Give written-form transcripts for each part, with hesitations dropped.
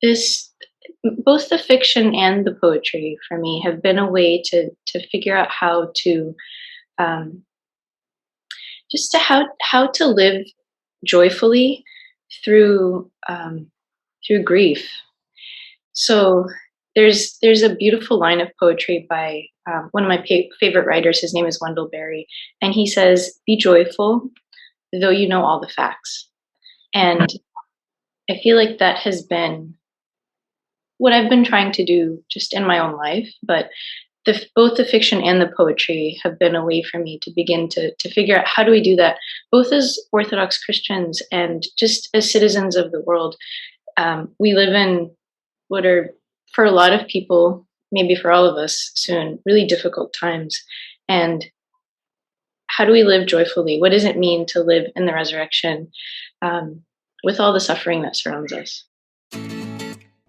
this both the fiction and the poetry for me have been a way to figure out how to um, just to how to live joyfully through through grief. So there's a beautiful line of poetry by one of my favorite writers. His name is Wendell Berry, and he says, "Be joyful, though you know all the facts." And I feel like that has been what I've been trying to do just in my own life. But both the fiction and the poetry have been a way for me to begin to figure out how do we do that, both as Orthodox Christians and just as citizens of the world. We live in what are, for a lot of people, maybe for all of us soon, really difficult times. And how do we live joyfully? What does it mean to live in the resurrection with all the suffering that surrounds us?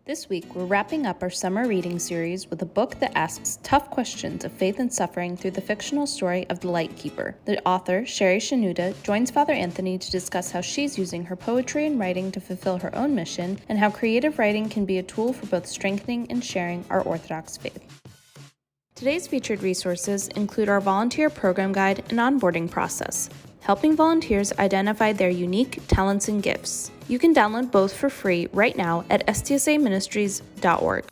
This week, we're wrapping up our summer reading series with a book that asks tough questions of faith and suffering through the fictional story of the Lightkeeper. The author, Sherry Shenoda, joins Father Anthony to discuss how she's using her poetry and writing to fulfill her own mission, and how creative writing can be a tool for both strengthening and sharing our Orthodox faith. Today's featured resources include our volunteer program guide and onboarding process, helping volunteers identify their unique talents and gifts. You can download both for free right now at stsaministries.org.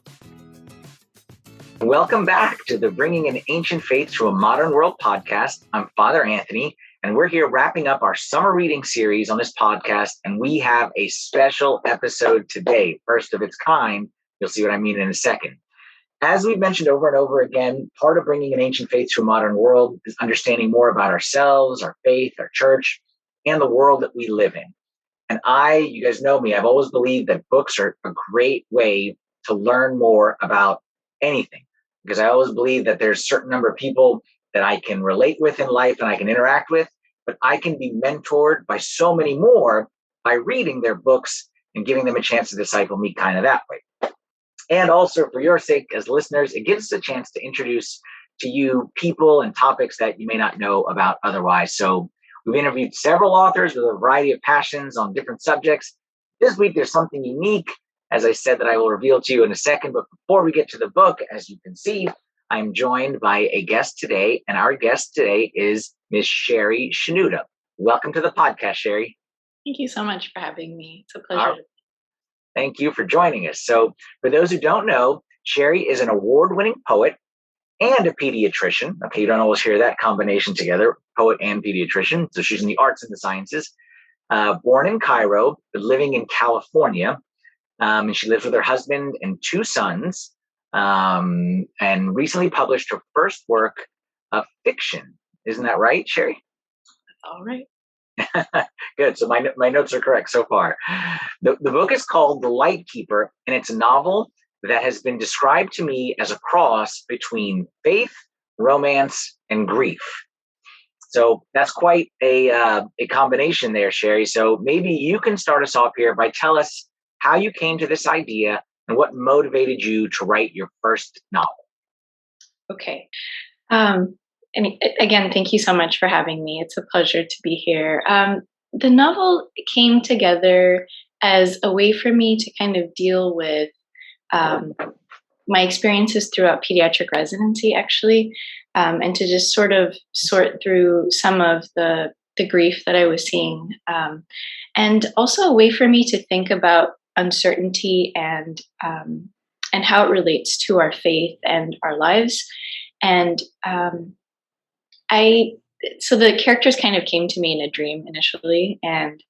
Welcome back to the Bringing an Ancient Faith to a Modern World podcast. I'm Father Anthony, and we're here wrapping up our summer reading series on this podcast, and we have a special episode today, first of its kind. You'll see what I mean in a second. As we've mentioned over and over again, part of bringing an ancient faith to a modern world is understanding more about ourselves, our faith, our church, and the world that we live in. And you guys know me, I've always believed that books are a great way to learn more about anything, because I always believe that there's a certain number of people that I can relate with in life and I can interact with, but I can be mentored by so many more by reading their books and giving them a chance to disciple me kind of that way. And also, for your sake as listeners, it gives us a chance to introduce to you people and topics that you may not know about otherwise. So we've interviewed several authors with a variety of passions on different subjects. This week, there's something unique, as I said, that I will reveal to you in a second. But before we get to the book, as you can see, I'm joined by a guest today, and our guest today is Miss Sherry Shenoda. Welcome to the podcast, Sherry. Thank you so much for having me. It's a pleasure. Thank you for joining us. So for those who don't know, Sherry is an award-winning poet and a pediatrician. Okay, you don't always hear that combination together, poet and pediatrician. So she's in the arts and the sciences. Born in Cairo, but living in California. And she lives with her husband and two sons, and recently published her first work of fiction. Isn't that right, Sherry? That's all right. Good. So my notes are correct so far. The book is called The Lightkeeper, and it's a novel that has been described to me as a cross between faith, romance, and grief. So that's quite a combination there, Sherry. So maybe you can start us off here by tell us how you came to this idea and what motivated you to write your first novel. Okay. And again, thank you so much for having me. It's a pleasure to be here. The novel came together as a way for me to kind of deal with my experiences throughout pediatric residency, actually, and to just sort of sort through some of the grief that I was seeing, and also a way for me to think about uncertainty and how it relates to our faith and our lives. And so the characters kind of came to me in a dream initially, and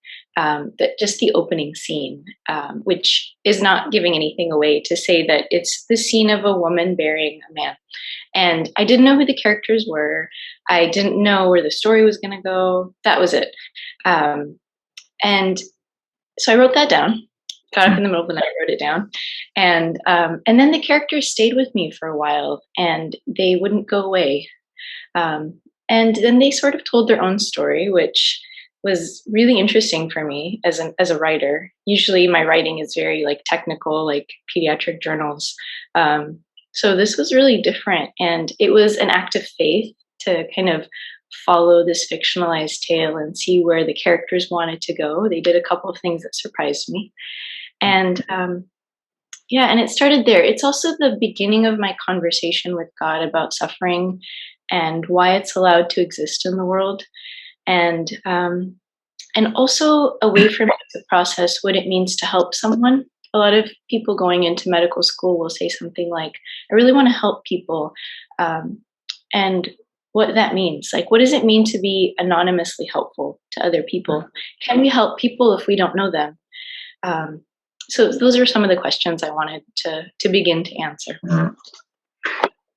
just the opening scene, which is not giving anything away, to say that it's the scene of a woman burying a man. And I didn't know who the characters were. I didn't know where the story was going to go. That was it. And so I wrote that down. Got up in the middle of the night, wrote it down, and then the characters stayed with me for a while, and they wouldn't go away. And then they sort of told their own story, which was really interesting for me as a writer. Usually my writing is very like technical, like pediatric journals. So this was really different. And it was an act of faith to kind of follow this fictionalized tale and see where the characters wanted to go. They did a couple of things that surprised me. And Yeah, and it started there. It's also the beginning of my conversation with God about suffering and why it's allowed to exist in the world, and also a way for me to process what it means to help someone. A lot of people going into medical school will say something like, "I really want to help people," um, and what that means. Like, what does it mean to be anonymously helpful to other people? Can we help people if we don't know them? Um, so those are some of the questions I wanted to begin to answer. Mhm.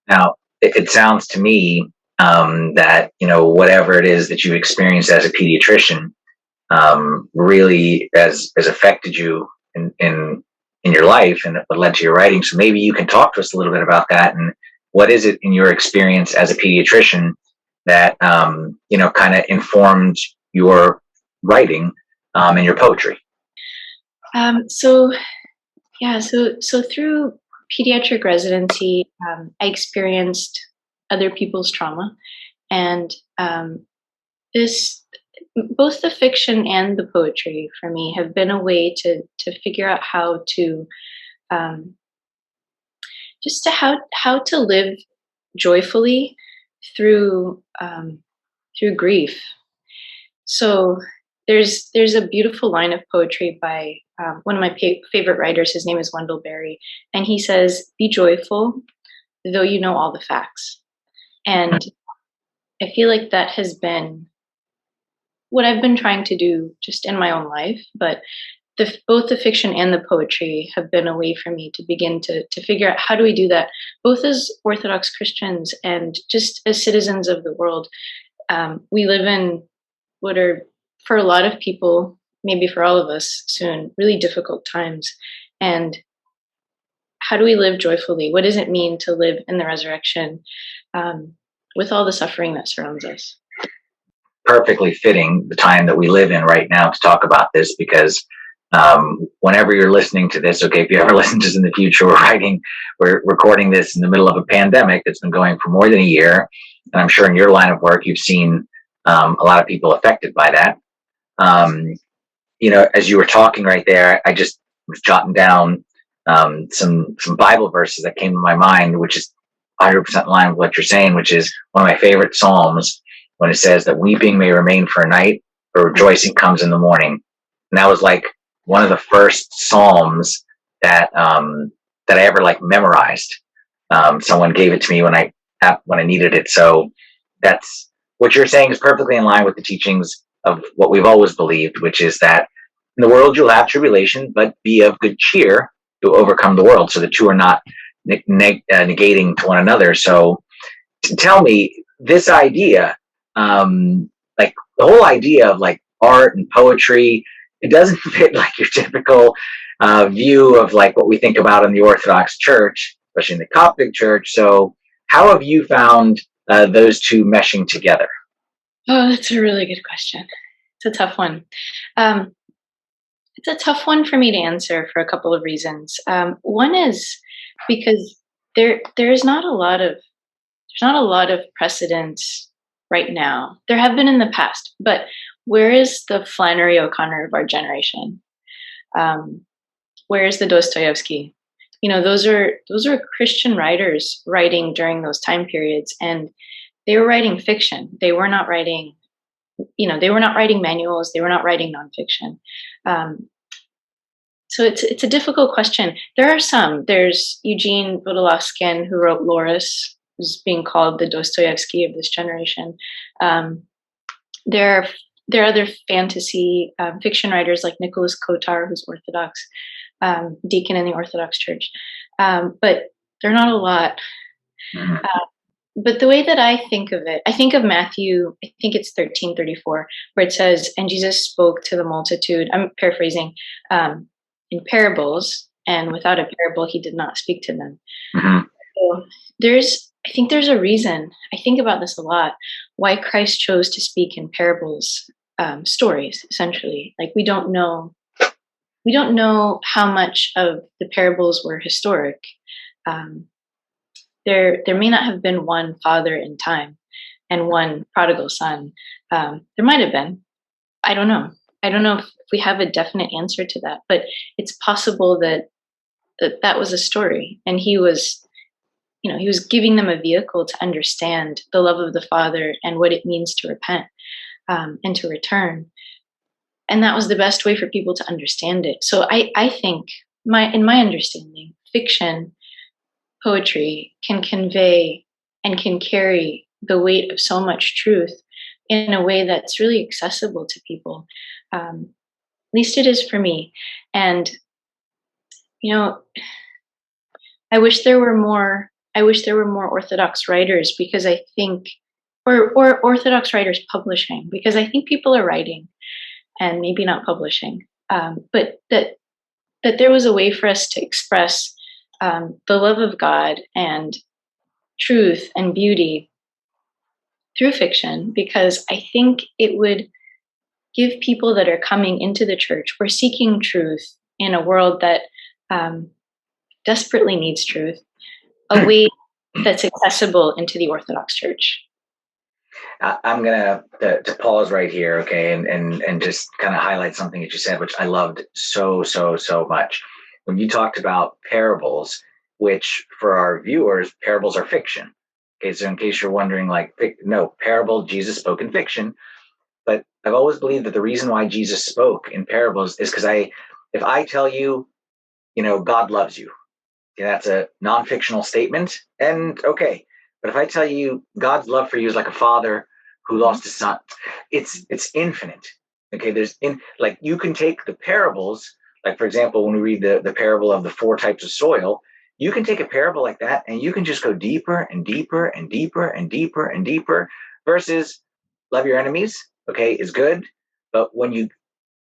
Now, it sounds to me that whatever it is that you've experienced as a pediatrician really has affected you in your life and what led to your writing. So maybe you can talk to us a little bit about that, and what is it in your experience as a pediatrician that kind of informed your writing and your poetry. So yeah, so through pediatric residency, I experienced other people's trauma, and this both the fiction and the poetry for me have been a way to figure out how to um, just to how to live joyfully through through grief. So there's a beautiful line of poetry by one of my favorite writers. His name is Wendell Berry, and he says, "Be joyful, though you know all the facts." And I feel like that has been what I've been trying to do just in my own life. But both the fiction and the poetry have been a way for me to begin to figure out how do we do that, both as Orthodox Christians and just as citizens of the world. We live in what are, for a lot of people, maybe for all of us soon, really difficult times. And how do we live joyfully? What does it mean to live in the resurrection um, with all the suffering that surrounds us? Perfectly fitting the time that we live in right now to talk about this, because whenever you're listening to this, okay, if you ever listen to this in the future, we're recording this in the middle of a pandemic that's been going for more than a year. And I'm sure in your line of work, you've seen a lot of people affected by that. Um, as you were talking right there, I just was jotting down some Bible verses that came to my mind, which is 100% in line with what you're saying, which is one of my favorite Psalms, when it says that weeping may remain for a night, but rejoicing comes in the morning. And that was like one of the first Psalms that I ever like memorized. Someone gave it to me when I needed it. So that's what you're saying is perfectly in line with the teachings of what we've always believed, which is that in the world you'll have tribulation, but be of good cheer to overcome the world. So the two are not negating to one another. So tell me this idea, like the whole idea of like art and poetry, it doesn't fit like your typical view of like what we think about in the Orthodox Church, especially in the Coptic Church. So how have you found those two meshing together? Oh, that's a really good question. It's a tough one. Um, it's a tough one for me to answer for a couple of reasons. One is because there's not a lot of precedents right now. There have been in the past, but where is the Flannery O'Connor of our generation? Um, where is the Dostoevsky? Those are Christian writers writing during those time periods, and they were writing fiction. They were not writing manuals. They were not writing nonfiction. Um, so it's a difficult question. There are some. There's Eugene Vodolazkin, who wrote Loris, who's being called the Dostoevsky of this generation. Um, there are there are other fantasy fiction writers like Nicholas Kotar, who's Orthodox, deacon in the Orthodox Church, but they're not a lot. Mhm. But the way that I think of it, I think of Matthew, I think it's 13:34, where it says, "And Jesus spoke to the multitude." I'm paraphrasing, in parables, and without a parable, he did not speak to them. Mhm. So I think there's a reason. I think about this a lot. Why Christ chose to speak in parables, stories, essentially. Like we don't know how much of the parables were historic. Um, there may not have been one father in time and one prodigal son. There might have been. I don't know. I don't know if we have a definite answer to that, but it's possible that that was a story, and he was, he was giving them a vehicle to understand the love of the Father and what it means to repent, and to return. And that was the best way for people to understand it. So I think, in my understanding, fiction, poetry can convey and can carry the weight of so much truth in a way that's really accessible to people. At least it is for me. And I wish there were more. I wish there were more Orthodox writers, because I think, or Orthodox writers publishing, because I think people are writing and maybe not publishing, but that there was a way for us to express the love of God and truth and beauty through fiction, because I think it would give people that are coming into the church or seeking truth in a world that desperately needs truth, a way that's accessible into the Orthodox Church. I'm gonna to pause right here, okay, and just kind of highlight something that you said, which I loved so much. When you talked about parables, which for our viewers, parables are fiction. Okay, so in case you're wondering, like, no, parable, Jesus spoke in fiction. But I've always believed that the reason why Jesus spoke in parables is because if I tell you, God loves you, that's a non-fictional statement, and okay. But if I tell you God's love for you is like a father who lost his son, it's infinite. Okay, like, you can take the parables, like, for example, when we read the parable of the 4 types of soil, you can take a parable like that and you can just go deeper and deeper and deeper and deeper and deeper, versus love your enemies, okay, is good. But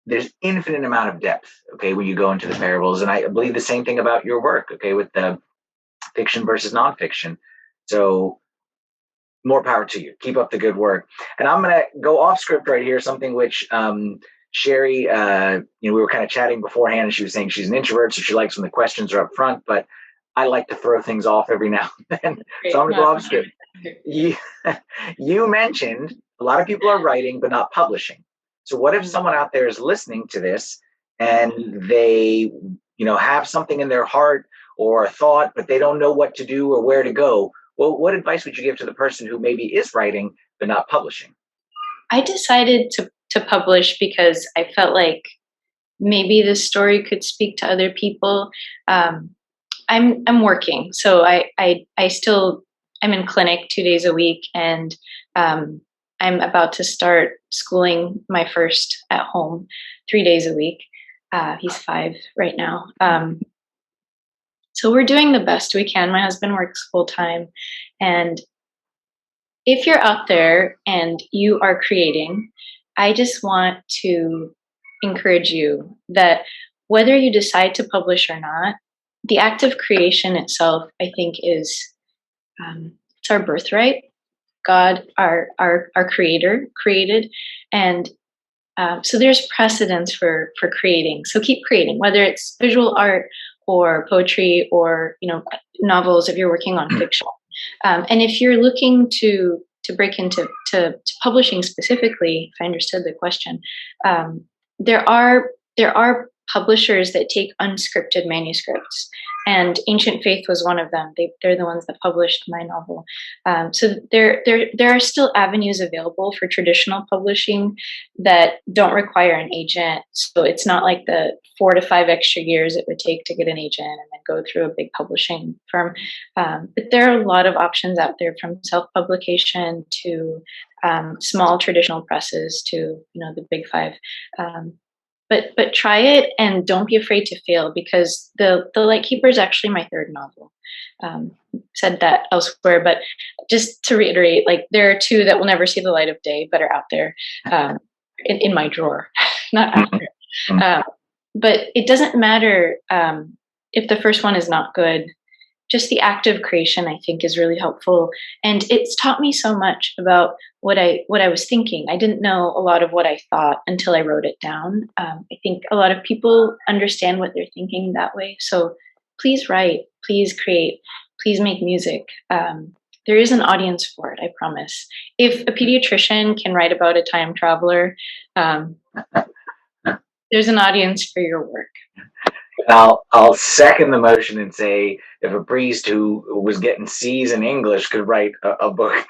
there's infinite amount of depth, okay, when you go into the parables. And I believe the same thing about your work, okay, with the fiction versus nonfiction. So more power to you. Keep up the good work. And I'm going to go off script right here, something which Sherry, we were kind of chatting beforehand, and she was saying she's an introvert, so she likes when the questions are up front, but I like to throw things off every now and then. So I'm going to go off script. You mentioned a lot of people are writing but not publishing. So what if someone out there is listening to this and they, have something in their heart or a thought, but they don't know what to do or where to go? Well, what advice would you give to the person who maybe is writing but not publishing? I decided to publish because I felt like maybe this story could speak to other people. I'm working, so I still, I'm in clinic 2 days a week, and I'm about to start schooling my first at home 3 days a week. He's 5 right now. So we're doing the best we can. My husband works full time. And if you're out there and you are creating, I just want to encourage you that whether you decide to publish or not, the act of creation itself, I think, is it's our birthright. God, our creator, created. And so there's precedence for creating. So keep creating, whether it's visual art or poetry or novels if you're working on fiction. And if you're looking to break into publishing specifically, if I understood the question, there are publishers that take unscripted manuscripts, and Ancient Faith was one of them. They're the ones that published my novel. So there are still avenues available for traditional publishing that don't require an agent. So it's not like the 4 to 5 extra years it would take to get an agent and then go through a big publishing firm. But there are a lot of options out there, from self-publication to small traditional presses to the big 5. But try it, and don't be afraid to fail, because the Lightkeeper is actually my 3rd novel. Said that elsewhere, but just to reiterate, like, there are 2 that will never see the light of day, but are out there in my drawer, not out there. But it doesn't matter if the first one is not good. Just the act of creation, I think, is really helpful, and it's taught me so much about what I was thinking. I didn't know a lot of what I thought until I wrote it down. I think a lot of people understand what they're thinking that way. So please write, please create, please make music. There is an audience for it, I promise. If a pediatrician can write about a time traveler, there's an audience for your work. I'll second the motion and say if a priest who was getting C's in English could write a book,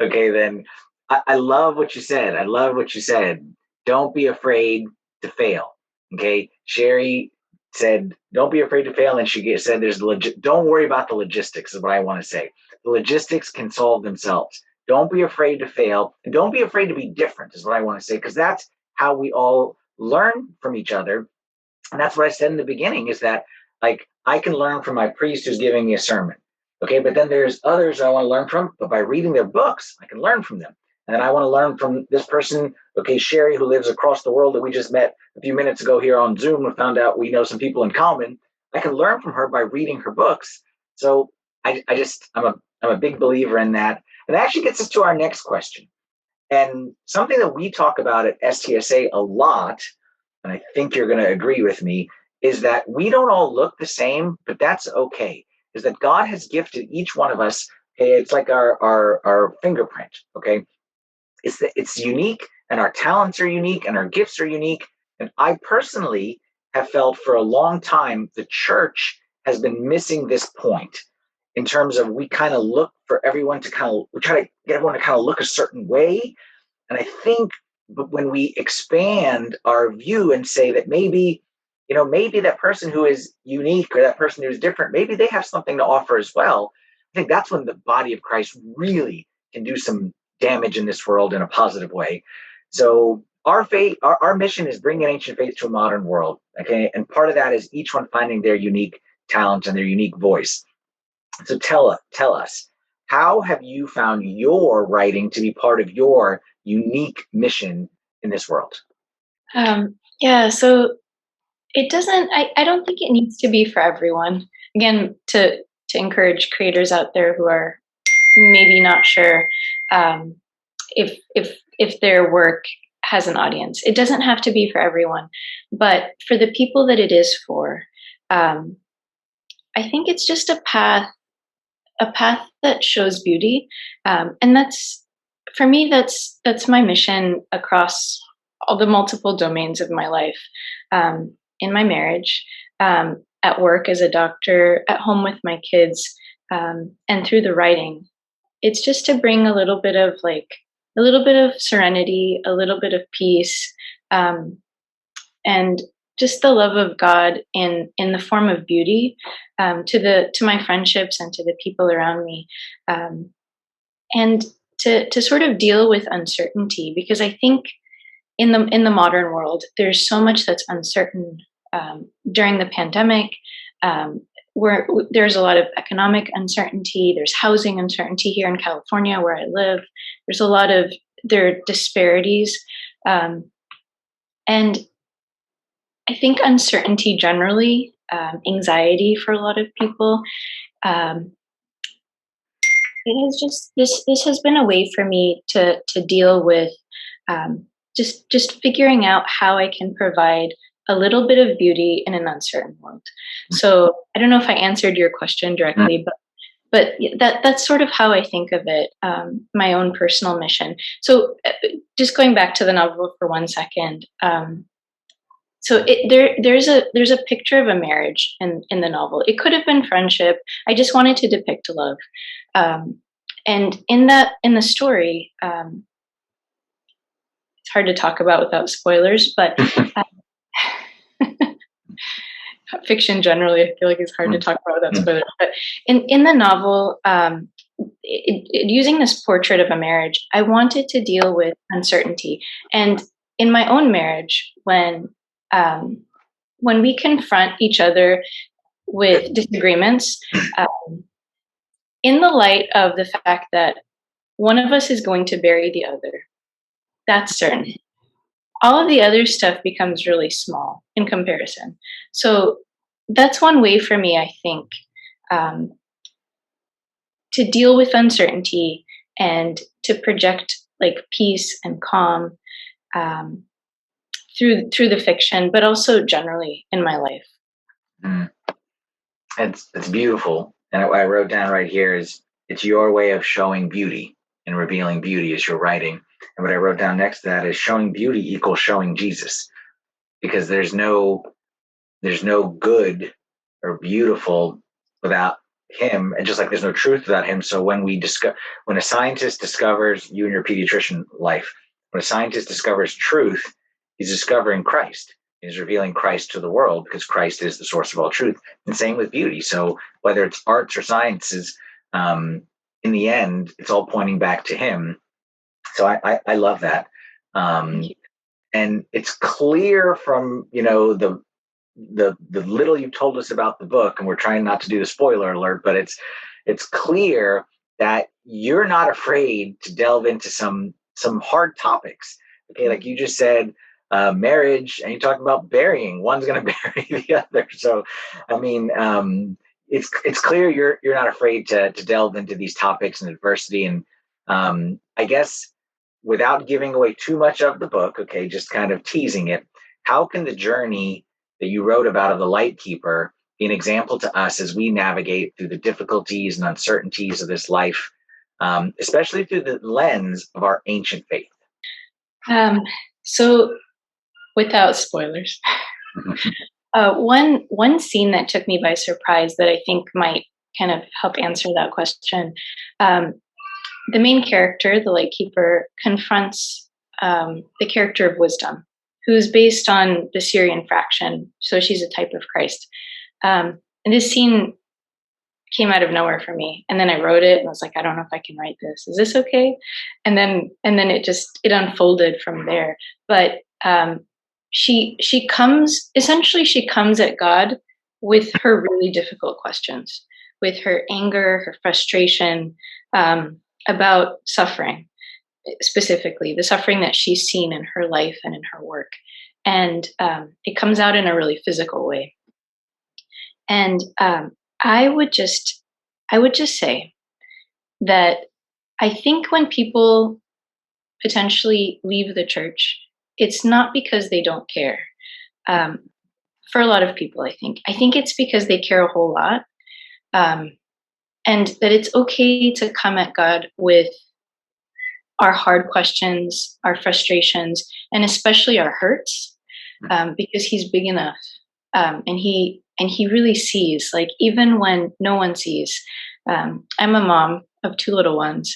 okay, then I love what you said. I love what you said. Don't be afraid to fail. Okay, Sherry said, "Don't be afraid to fail," and she said, "There's don't worry about the logistics." Is what I want to say. The logistics can solve themselves. Don't be afraid to fail, and don't be afraid to be different. Is what I want to say, because that's how we all learn from each other. And that's what I said in the beginning, is that like I can learn from my priest who's giving me a sermon. Okay, but then there's others I want to learn from, but by reading their books, I can learn from them. And then I want to learn from this person, okay, Sherry, who lives across the world that we just met a few minutes ago here on Zoom and found out we know some people in common. I can learn from her by reading her books. So I'm a big believer in that. And that actually gets us to our next question. And something that we talk about at STSA a lot, and I think you're going to agree with me, is that we don't all look the same, but that's okay. Is that God has gifted each one of us. Okay, it's like our fingerprint. Okay, it's unique, and our talents are unique, and our gifts are unique. And I personally have felt for a long time the church has been missing this point in terms of we kind of look for everyone to kind of we try to get everyone to kind of look a certain way. And I think when we expand our view and say that maybe, maybe that person who is unique or that person who is different, maybe they have something to offer as well. I think that's when the body of Christ really can do some damage in this world in a positive way. So our faith, our mission is bringing ancient faith to a modern world. Okay. And part of that is each one finding their unique talent and their unique voice. So tell us, how have you found your writing to be part of your unique mission in this world? Yeah, so it doesn't. I don't think it needs to be for everyone. Again, to encourage creators out there who are maybe not sure um, if their work has an audience. It doesn't have to be for everyone, but for the people that it is for, um, I think it's just a path that shows beauty, and that's for me. That's my mission across all the multiple domains of my life. In my marriage, at work as a doctor, at home with my kids, and through the writing. It's just to bring a little bit of serenity, a little bit of peace, um, and just the love of God in the form of beauty, to my friendships and to the people around me, um, and to sort of deal with uncertainty, because I think in the modern world there's so much that's uncertain. During the pandemic, um, where there's a lot of economic uncertainty, there's housing uncertainty here in California where I live. There's a lot of there are disparities, um, and I think uncertainty generally, anxiety for a lot of people. Um, it has just this has been a way for me to deal with, just figuring out how I can provide a little bit of beauty in an uncertain world. So I don't know if I answered your question directly, but that's sort of how I think of it. My own personal mission. So just going back to the novel for 1 second. So there's a picture of a marriage in the novel. It could have been friendship. I just wanted to depict love, and in the story, it's hard to talk about without spoilers. But fiction generally, I feel like it's hard to talk about without spoilers. But in the novel, using this portrait of a marriage, I wanted to deal with uncertainty, and in my own marriage, um, when we confront each other with disagreements, in the light of the fact that one of us is going to bury the other, that's certain. All of the other stuff becomes really small in comparison. So that's one way for me, I think, um, to deal with uncertainty and to project like peace and calm, um, through the fiction, but also generally in my life. Mm. It's beautiful. And what I wrote down right here is it's your way of showing beauty and revealing beauty as you're writing. And what I wrote down next to that is showing beauty equals showing Jesus, because there's no there's no good or beautiful without him, and just like there's no truth without him. So when a scientist discovers, you and your pediatrician life, when a scientist discovers truth, he's discovering Christ. He's revealing Christ to the world because Christ is the source of all truth. And same with beauty. So whether it's arts or sciences, in the end, it's all pointing back to him. So I love that. Um, and it's clear from, the little you've told us about the book, and we're trying not to do the spoiler alert, but it's clear that you're not afraid to delve into some hard topics. Okay, like you just said, marriage, and you talked about burying. One's going to bury the other. So, I mean, it's clear you're not afraid to delve into these topics and adversity. And I guess without giving away too much of the book, okay, just kind of teasing it, how can the journey that you wrote about of the Lightkeeper be an example to us as we navigate through the difficulties and uncertainties of this life, especially through the lens of our ancient faith? So, without spoilers, one scene that took me by surprise that I think might kind of help answer that question. The main character, the Lightkeeper, confronts the character of Wisdom, who's based on the Syrian fraction. So she's a type of Christ. And this scene came out of nowhere for me. And then I wrote it and I was like, I don't know if I can write this. Is this okay? And then it unfolded from there. But she comes at God with her really difficult questions, with her anger, her frustration, about suffering, specifically the suffering that she's seen in her life and in her work. And it comes out in a really physical way. And I would just say that I think when people potentially leave the church, it's not because they don't care. For a lot of people, I think it's because they care a whole lot. And that it's okay to come at God with our hard questions, our frustrations, and especially our hurts, because he's big enough. And he really sees, like, even when no one sees. I'm a mom of two little ones.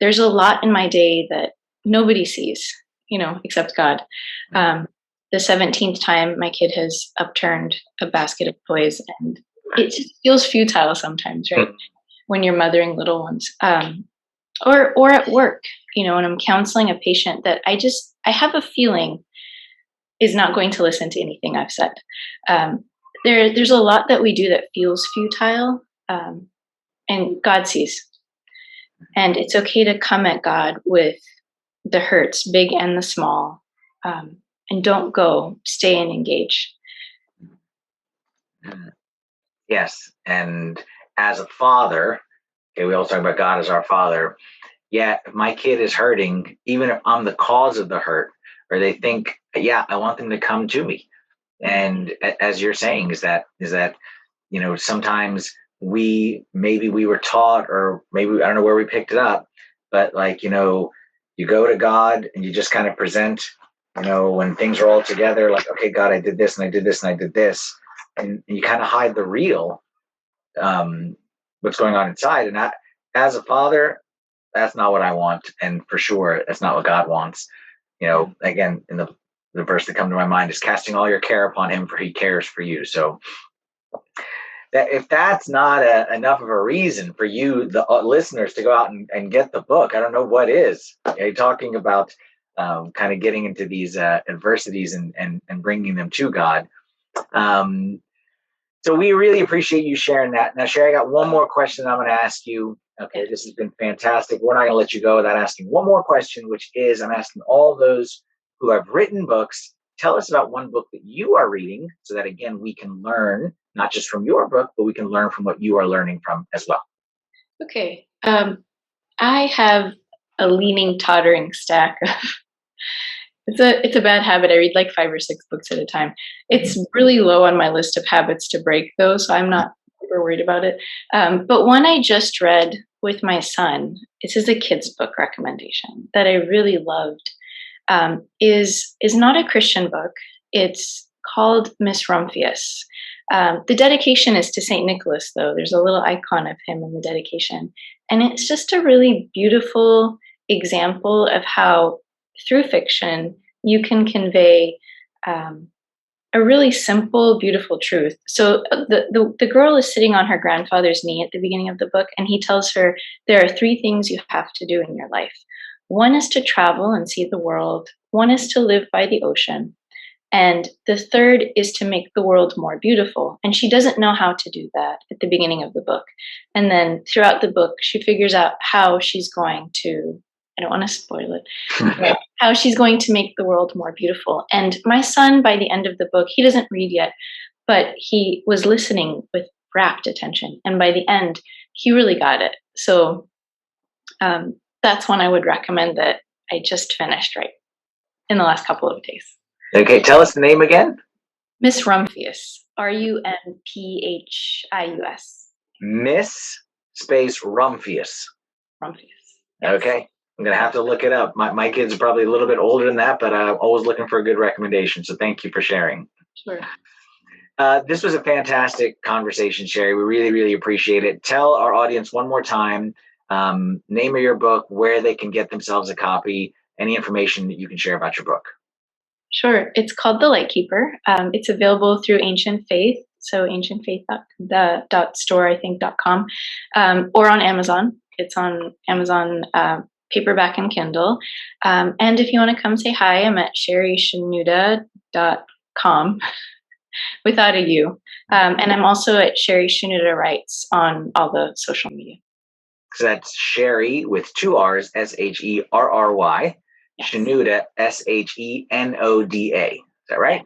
There's a lot in my day that nobody sees, except God. The 17th time my kid has upturned a basket of toys, and it just feels futile sometimes, right? When you're mothering little ones, or at work, when I'm counseling a patient that I have a feeling is not going to listen to anything I've said. There's a lot that we do that feels futile, and God sees. And it's okay to come at God with the hurts, big and the small, and don't go, stay and engage. Yes, and as a father, okay, we all talk about God as our father. Yeah, if my kid is hurting, even if I'm the cause of the hurt, or they think, yeah, I want them to come to me. And as you're saying, is that sometimes we were taught, or maybe I don't know where we picked it up, but you go to God and you just kind of present, when things are all together, like, okay, God, I did this and I did this and I did this, and you kind of hide the real, what's going on inside. And as a father, that's not what I want, and for sure, that's not what God wants. Again, in the verse that come to my mind is casting all your care upon him, for he cares for you. So that if that's not enough of a reason for you, the listeners, to go out and get the book, I don't know what is. Okay, talking about kind of getting into these adversities and bringing them to God. So we really appreciate you sharing that. Now, Sherry, I got one more question I'm going to ask you. Okay, this has been fantastic. We're not going to let you go without asking one more question, which is, I'm asking all those who have written books, tell us about one book that you are reading, so that, again, we can learn not just from your book, but we can learn from what you are learning from as well. Okay. I have a leaning, tottering stack of it's a bad habit. I read like 5 or 6 books at a time. It's really low on my list of habits to break, though, so I'm not super worried about it. But one I just read with my son, this is a kid's book recommendation that I really loved, is not a Christian book. It's called Miss Rumphius. The dedication is to St. Nicholas, though. There's a little icon of him in the dedication. And it's just a really beautiful example of how, through fiction, you can convey a really simple, beautiful truth. So the girl is sitting on her grandfather's knee at the beginning of the book, and he tells her there are 3 things you have to do in your life. One is to travel and see the world. One is to live by the ocean. And the third is to make the world more beautiful. And she doesn't know how to do that at the beginning of the book. And then throughout the book, she figures out how she's going to, I don't want to spoil it, but how she's going to make the world more beautiful. And my son, by the end of the book, he doesn't read yet, but he was listening with rapt attention. And by the end, he really got it. So that's one I would recommend that I just finished right in the last couple of days. Okay, tell us the name again. Miss Rumphius, Rumphius. Miss space Rumphius. Rumphius. Yes. Okay, I'm going to have to look it up. My kids are probably a little bit older than that, but I'm always looking for a good recommendation. So thank you for sharing. Sure. This was a fantastic conversation, Sherry. We really, really appreciate it. Tell our audience one more time, name of your book, where they can get themselves a copy, any information that you can share about your book. Sure. It's called The Lightkeeper. It's available through Ancient Faith, so ancientfaith.store, I think, .com, or on Amazon. It's on Amazon paperback and Kindle. And if you want to come say hi, I'm at sherryshenoda.com without a U. And I'm also at Sherry Shenoda Writes on all the social media. So that's Sherry with 2 R's, Sherry. Yes. Shenoda, Shenoda. Is that right?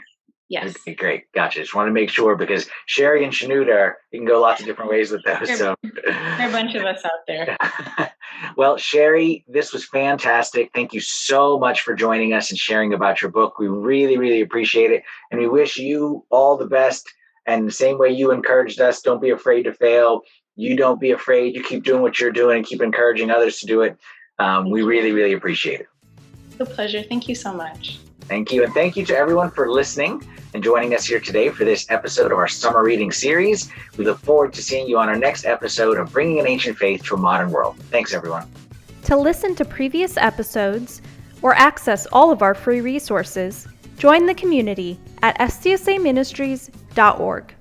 Yes. Okay, great. Gotcha. Just want to make sure because Sherry and Shenoda, you can go lots of different ways with those. There are a bunch of us out there. Well, Sherry, this was fantastic. Thank you so much for joining us and sharing about your book. We really, really appreciate it. And we wish you all the best. And the same way you encouraged us, don't be afraid to fail. You don't be afraid. You keep doing what you're doing and keep encouraging others to do it. We really, really appreciate it. It's a pleasure. Thank you so much. Thank you. And thank you to everyone for listening and joining us here today for this episode of our summer reading series. We look forward to seeing you on our next episode of Bringing an Ancient Faith to a Modern World. Thanks, everyone. To listen to previous episodes or access all of our free resources, join the community at stsaministries.org.